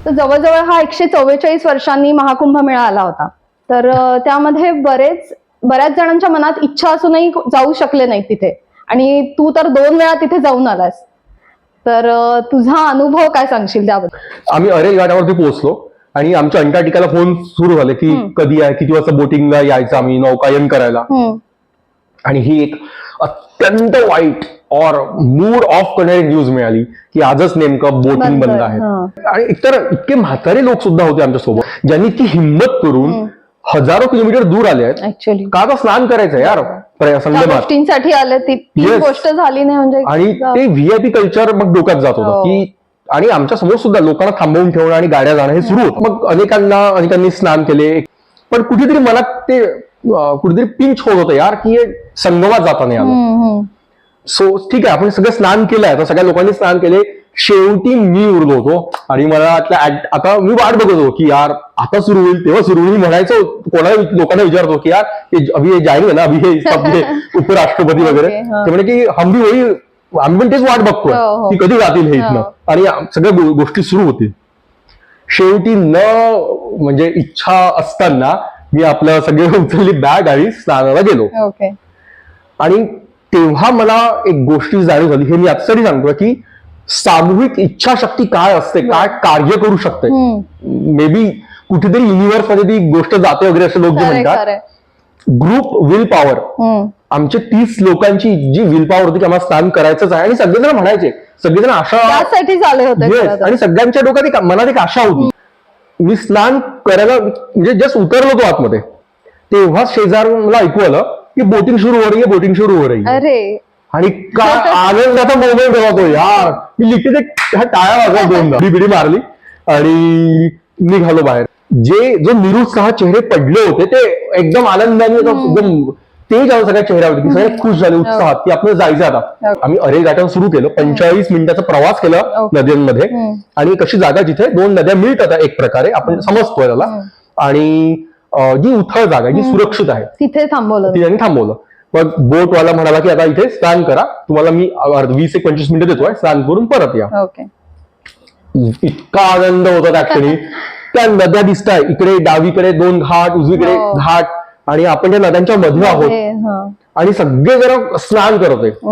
तर जवळजवळ हा 144 वर्षांनी महाकुंभ मेळा आला होता. तर त्यामध्ये बऱ्याच जणांच्या मनात इच्छा असूनही जाऊ शकले नाही तिथे, आणि तू तर 2 वेळा तिथे जाऊन आलास. तर तुझा अनुभव काय सांगशील त्याबद्दल? आम्ही अरेल घाटावरती पोहोचलो आणि आमच्या अंटार्क्टिकाला फोन सुरू झाले की कधी आहे, किती वाजता बोटिंगला यायचं आम्ही नौकायन करायला. आणि ही एक अत्यंत वाईट और मूड ऑफ करणारी न्यूज मिळाली की आजच नेमकं बोटिंग बंद आहे. आणि एकतर इतके म्हातारे लोक सुद्धा होते आमच्यासोबत ज्यांनी ती हिंमत करून हजारो किलोमीटर दूर आले आहेत ऍक्च्युअली. का तर स्नान करायचं यार संगमात गोष्टींसाठी आले, ती गोष्ट झाली नाही म्हणजे. आणि ते व्हीआयपी कल्चर मग डोक्यात जात होतं की, आणि आमच्या समोर सुद्धा लोकांना थांबवून ठेवणं आणि गाड्या जाणं हे सुरू होतं. मग अनेकांनी स्नान केले, पण कुठेतरी मनात ते कुठेतरी पिंच होत होतं यार की संगमात जाता नाही आलं. सो ठीक आहे, आपण सगळं स्नान केलंय, आता सगळ्या लोकांनी स्नान केले, शेवटी मी उरलो होतो. आणि मला आता मी वाट बघत होतो की यार आता सुरू होईल तेव्हा सुरू होईल म्हणायचं. लोकांना विचारतो की यार अभि हे जाएंगे ना, अभि हे उपराष्ट्रपती वगैरे. ते म्हणजे की हम भी होईल, आम्ही पण तेच वाट बघतोय की कधी जातील हे इथनं, आणि सगळ्या गोष्टी सुरू होतील. शेवटी म्हणजे इच्छा असताना मी आपलं सगळे उचलली बॅग आणि स्नानाला गेलो. आणि तेव्हा मला एक गोष्टी जाणीव झाली, हे मी आजसाठी सांगतो की सामूहिक इच्छाशक्ती काय असते, काय कार्य करू शकते. मे बी कुठेतरी युनिव्हर्स मध्ये ती गोष्ट जाते वगैरे असे लोक जे म्हणतात. ग्रुप विल पॉवर, आमचे 30 लोकांची जी विल पॉवर होती की आम्हाला स्नान करायचंच आहे. आणि सगळेजण म्हणायचे, सगळेजण आशासाठी झाले होते, आणि सगळ्यांच्या डोक्यात मनात एक आशा होती. मी स्नान करायला म्हणजे जस्ट उतरलो तो आतमध्ये, तेव्हा शेजारून मला ऐकू आलं की बोटिंग सुरू हो रही है, बोटिंग सुरू हो रही है. अरे, आणि काय आनंदाचा मोमेंट होता तो यार. मी लिखते टाळ्या वाजवल्या, दोनदा बिडी मारली आणि निघालो बाहेर. जो निरुत्साह चेहरे पडले होते ते एकदम आनंदाने एकदम तेज आलं सगळ्या चेहऱ्यावरती. सगळे खुश झाले उत्साहात की आपल्याला जायचं आता. आम्ही अरेल घाटावर सुरू केलं, 45 मिनिटाचा प्रवास केला नद्यांमध्ये. आणि कशी जागा जिथे 2 नद्या मिळतात एक प्रकारे आपण समजतोय त्याला, आणि जी उथळ जागा जी सुरक्षित आहे तिथे थांबवलं. मग बोटवाला म्हणाला की आता इथे स्नान करा, तुम्हाला मी 20-25 मिनिटं देतोय, स्नान करून परत या. इतका आनंद होता त्या क्षणी. त्या नद्या दिसताय, इकडे डावीकडे 2 घाट, उजवीकडे घाट, आणि आपण त्या नद्यांच्या मध्ये आहोत आणि सगळे जरा स्नान करत आहे.